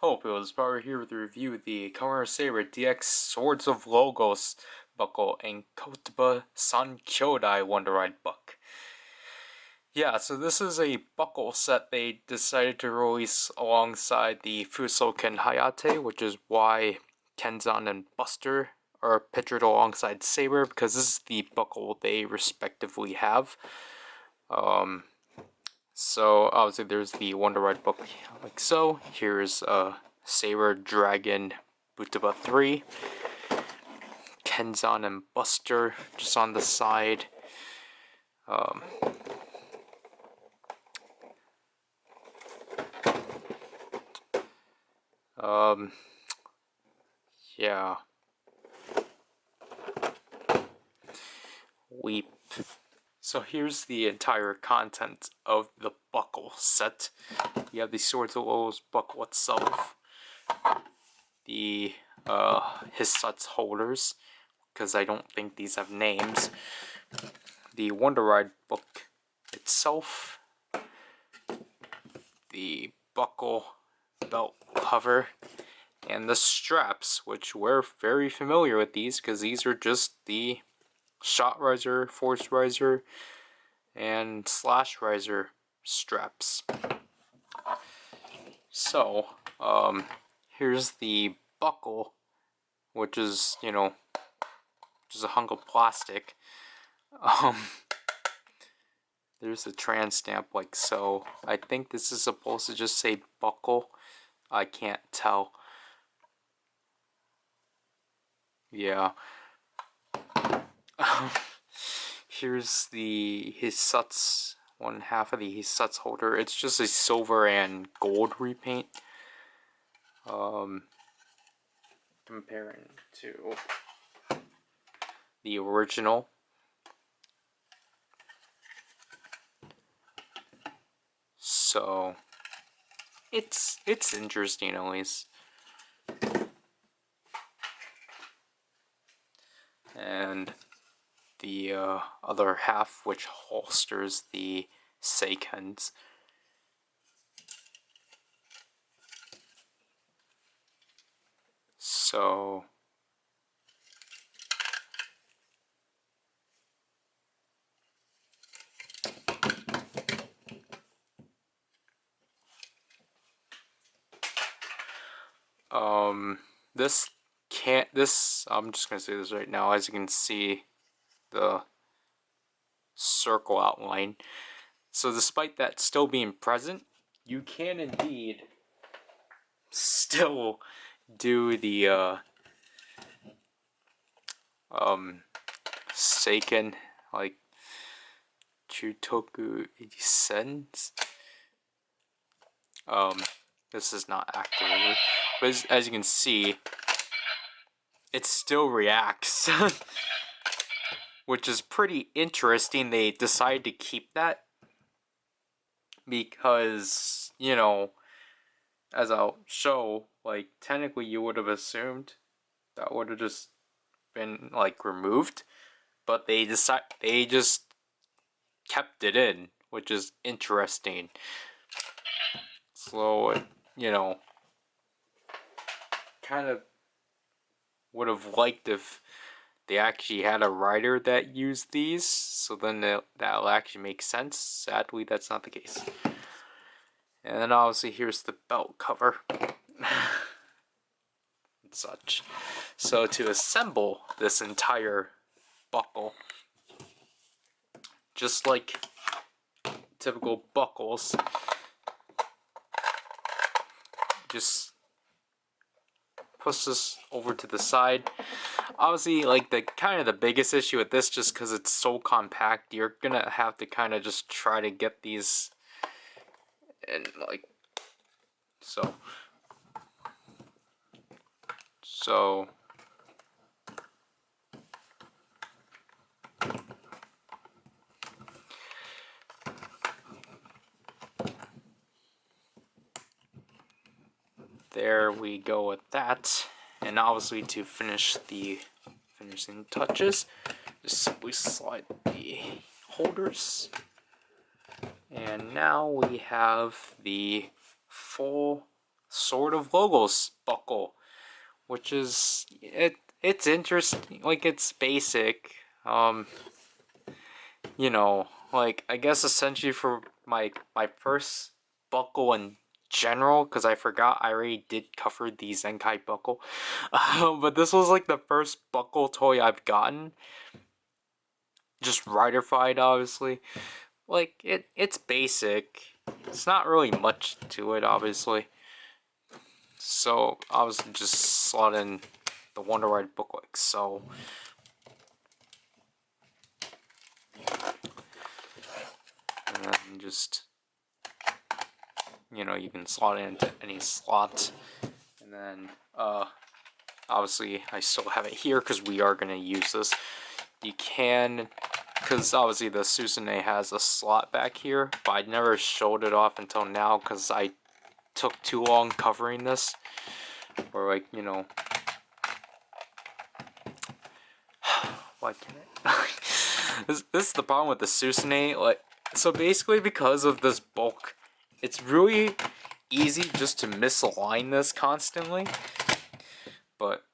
Hello people, it's Power here with a review of the Kamen Saber DX Swords of Logos buckle and Kobuta 3Kyoudai Wonder Ride book. Yeah, so this is a buckle set they decided to release alongside the Fusoken Hayate, which is why Kenzan and Buster are pictured alongside Saber, because this is the buckle they respectively have. So obviously there's the Wonder Ride book like so. Here's Saber, Dragon, Kobuta 3, Kenzan and Buster just on the side. Yeah. Weep. So here's the entire content of the buckle set. You have the Swords of Logos buckle itself, the Hissatsu holders, because I don't think these have names, the Wonder Ride book itself, the buckle belt cover, and the straps, which we're very familiar with these because these are just the Shot Riser, Force Riser, and Slash Riser straps. So, here's the buckle, which is, just a hunk of plastic. There's a trans stamp like so. I think this is supposed to just say buckle. I can't tell. Yeah. Here's the Hissatsu, one half of the Hissatsu holder. It's just a silver and gold repaint. Comparing to the original. So it's interesting at least. And the other half, which holsters the seikens. So I'm just gonna say this right now. As you can see, the circle outline. So despite that still being present, you can indeed still do the seiken, like Chutoku 80 this is not activated, but as you can see, it still reacts. Which is pretty interesting. They decided to keep that because, as I'll show, like, technically you would have assumed that would have just been, like, removed, but they just kept it in, which is interesting. So, kind of would have liked if they actually had a rider that used these, so then that'll actually make sense. Sadly, that's not the case. And then obviously here's the belt cover and such. So to assemble this entire buckle, just like typical buckles, just push this over to the side. Obviously, like, the kind of the biggest issue with this, just because it's so compact, you're gonna have to kind of just try to get these and, like, so there we go with that. And obviously, to finish the finishing touches, just simply slide the holders, and now we have the full Sword of Logos buckle, which is it's interesting. Like, it's basic. You know, like, I guess essentially for my first buckle in general, because I forgot I already did cover the Zenkai buckle, but this was like the first buckle toy I've gotten, just riderfied, obviously. Like, it's basic. It's not really much to it, obviously. So obviously just slot in the Wonder Ride book like so. And then just, you know, you can slot it into any slot. And then obviously I still have it here because we are going to use this. You can, because obviously the Susanoo has a slot back here, but I never showed it off until now because I took too long covering this. Or, like, you know, why can't I? This is the problem with the Susanoo. Like, so basically, because of this bulk, it's really easy just to misalign this constantly. But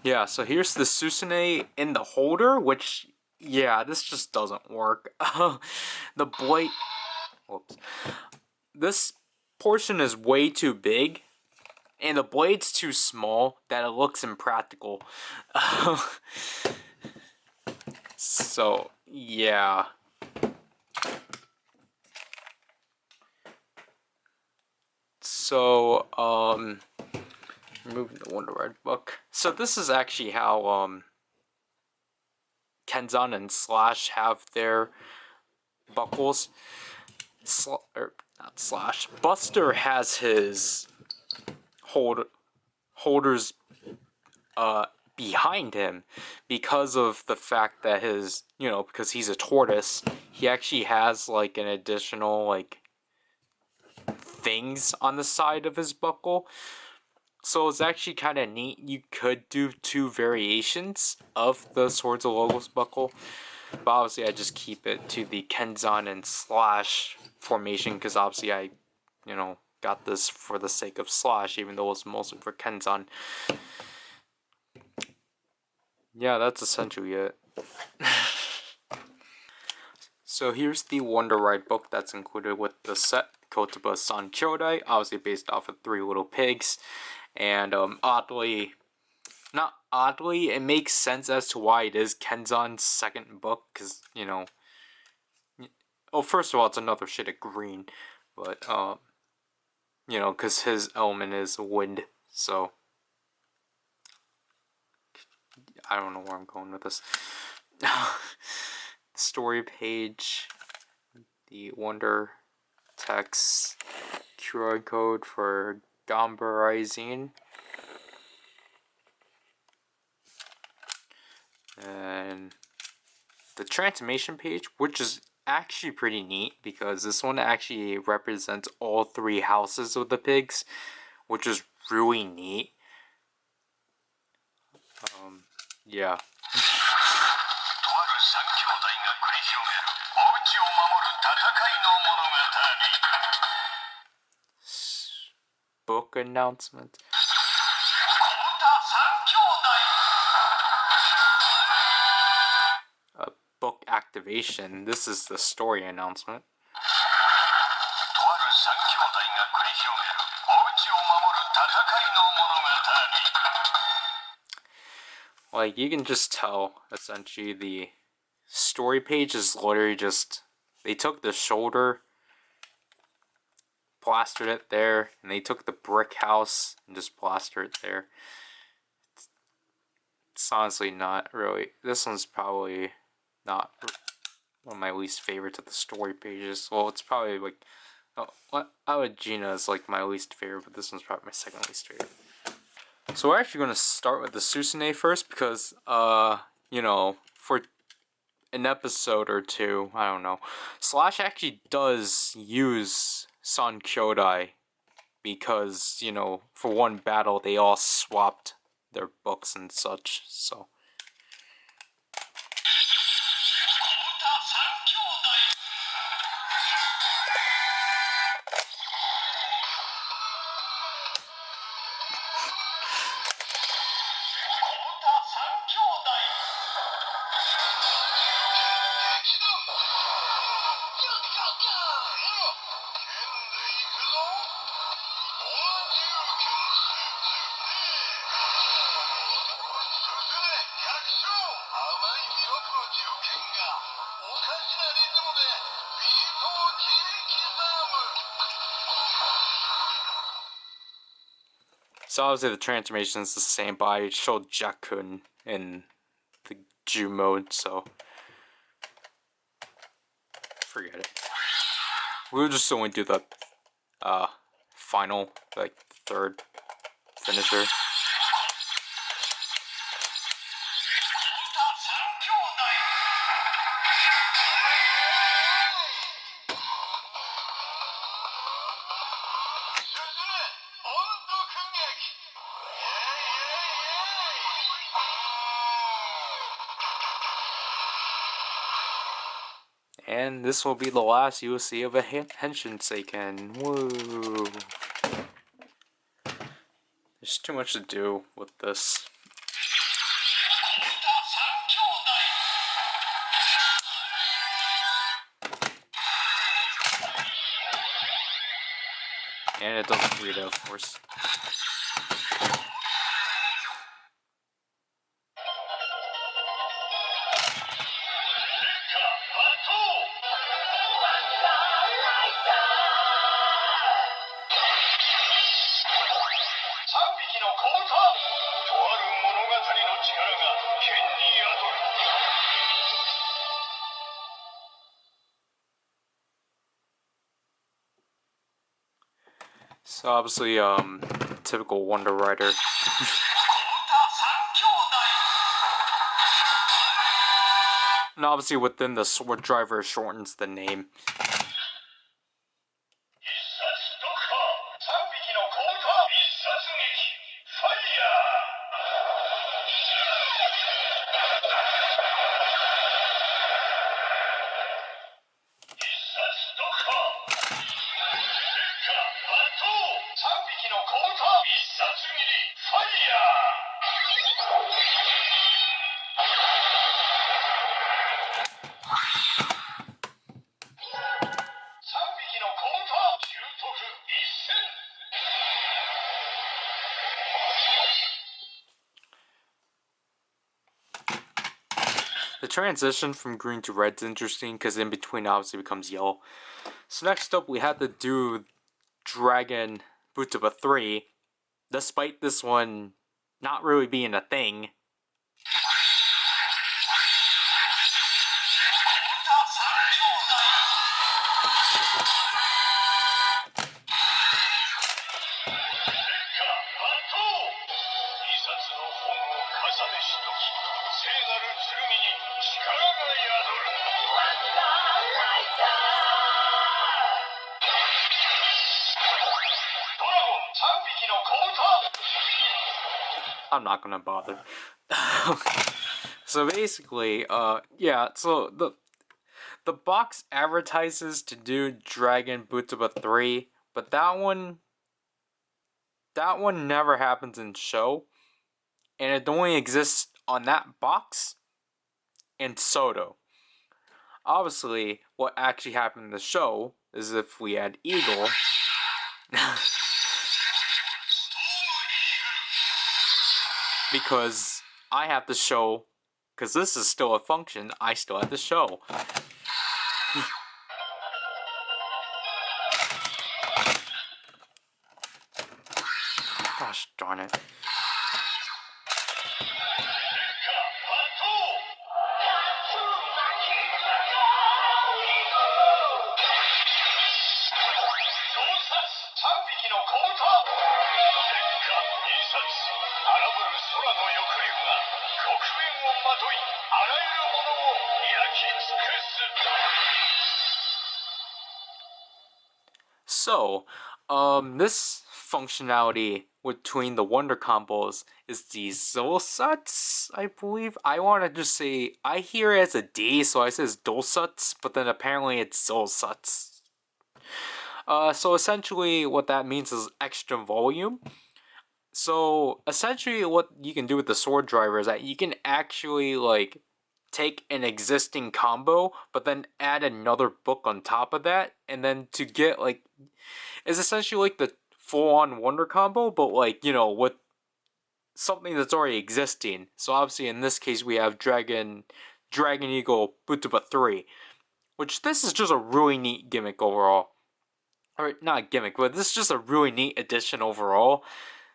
yeah. So here's the Susanoo in the holder, which, yeah, this just doesn't work. The blade. Whoops. This portion is way too big, and the blade's too small that it looks impractical. So, yeah. So, moving the Wonder Ride book. So this is actually how, Kenzan and Slash have their buckles. Not Slash. Buster has his holders behind him because of the fact that his, you know, because he's a tortoise, he actually has like an additional like things on the side of his buckle. So it's actually kind of neat. You could do two variations of the Swords of Logos buckle, but obviously I just keep it to the Kenzan and Slash formation because obviously I, you know, got this for the sake of Slash, even though it's mostly for Kenzan. Yeah, that's essentially it. So here's the Wonder Ride book that's included with the set, Kobuta 3Kyoudai, obviously based off of Three Little Pigs. And oddly, not oddly, it makes sense as to why it is Kenzan's second book, because, you know, well, first of all, it's another shade of green, but, you know, because his element is wind, so, I don't know where I'm going with this. Story page, the Wonder text, QR code for Gambarizing, and the transformation page, which is actually pretty neat because this one actually represents all three houses of the pigs, which is really neat. Yeah. Book announcement. A book activation. This is the story announcement. Like, you can just tell, essentially, the story page is literally just, they took the shoulder, plastered it there, and they took the brick house and just plastered it there. It's honestly not really, this one's probably not one of my least favorites of the story pages. Well, it's probably like, oh, Gina is like my least favorite, but this one's probably my second least favorite. So we're actually going to start with the Susanoo first because, you know, for an episode or two, I don't know, Slash actually does use 3Kyoudai because, you know, for one battle they all swapped their books and such, so. So obviously the transformation is the same, but I showed Jakun in the Ju mode, so forget it. We'll just only do the final, like, third finisher. And this will be the last you will see of a Henshin Seiken. Woo! There's too much to do with this. And it doesn't read it, of course. So obviously, typical Wonder Rider. And obviously within the Sword Driver shortens the name. The transition from green to red is interesting because in between obviously becomes yellow. So next up we had to do Dragon Butoba 3, despite this one not really being a thing. I'm not gonna bother. So basically, yeah, so the box advertises to do Dragon Butoba 3, but that one never happens in show, and it only exists on that box and Soto. Obviously, what actually happened in the show is if we had Eagle. Because I have to show, because this is still a function, I still have to show. Gosh darn it. So, this functionality between the Wonder combos is the Zolsuts, I believe. I want to just say, I hear it as a D, so I says Dolsuts, but then apparently it's Zolsuts. So essentially what that means is extra volume. So essentially what you can do with the sword driver is that you can actually like take an existing combo but then add another book on top of that, and then to get like it's essentially like the full-on wonder combo, but like, you know, with something that's already existing. So obviously in this case we have Dragon Eagle Butuba 3, which this is just a really neat gimmick overall. Or not a gimmick, but this is just a really neat addition overall.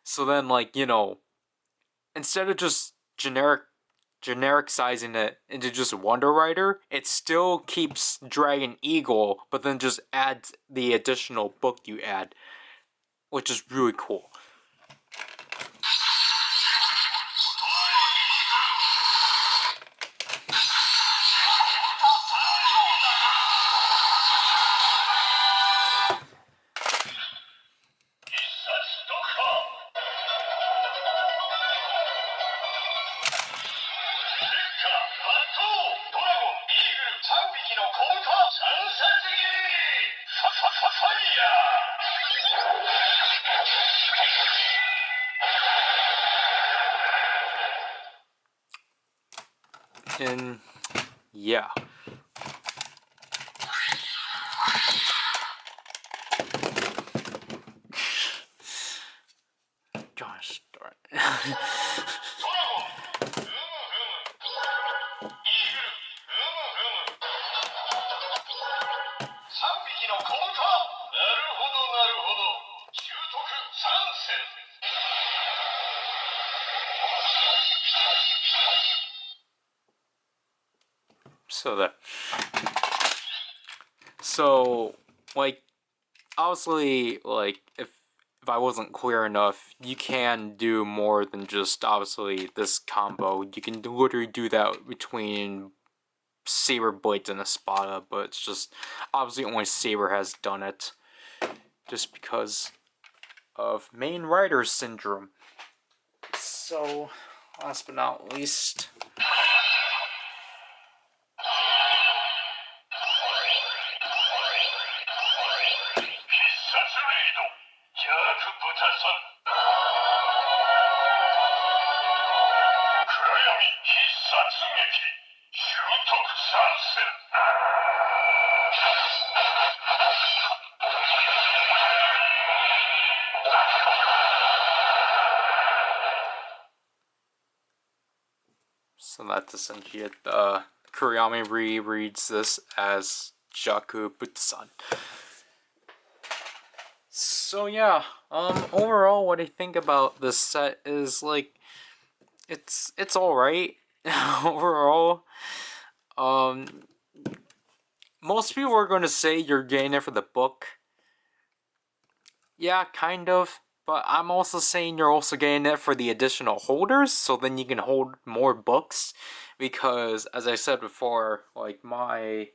So then, like, you know, instead of just generic sizing it into just Wonder Rider, it still keeps Dragon Eagle, but then just adds the additional book you add, which is really cool. And yeah. Gosh darn it. So that. So, like, obviously, like, if I wasn't clear enough, you can do more than just, obviously, this combo. You can literally do that between Saber Blades and Espada, but it's just, obviously only Saber has done it. Just because of main rider syndrome. So, last but not least... So that's essentially it. Kuriyami rereads this as Jaku Butsan. So yeah, overall what I think about this set is like it's alright. Overall. Most people are gonna say you're getting it for the book. Yeah, kind of. But I'm also saying you're also getting it for the additional holders, so then you can hold more books. Because, as I said before, like my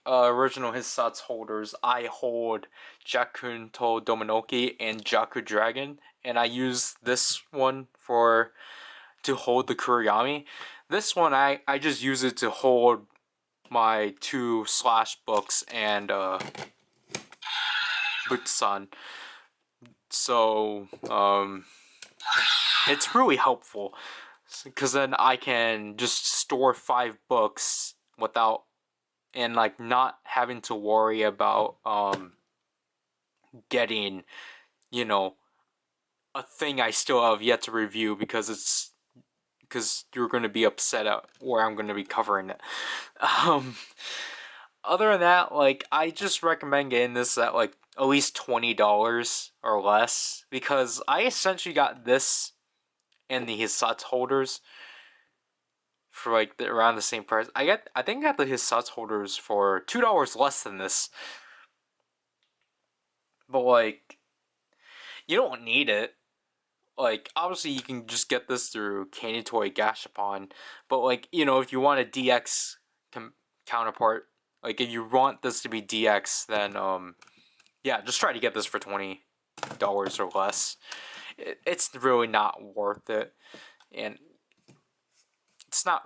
original Hissatsu holders, I hold Jakun to Dominoki and Jaku Dragon, and I use this one to hold the Kuriyami. This one, I just use it to hold my 2 slash books and Butsan. So, it's really helpful. Because then I can just store 5 books without, and like not having to worry about, getting, you know, a thing I still have yet to review because you're going to be upset at where I'm going to be covering it. Other than that, like, I just recommend getting this at like at least $20 or less, because I essentially got this and the Hissatsu holders for like around the same price. I think I got the Hissatsu holders for $2 less than this. But like, you don't need it. Like, obviously you can just get this through Candy Toy Gashapon, but like, you know, if you want a DX counterpart, like if you want this to be DX, then yeah, just try to get this for $20 or less. It's really not worth it, and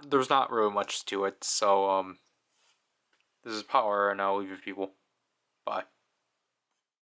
there's not really much to it. So this is Power, and I'll leave you people. Bye.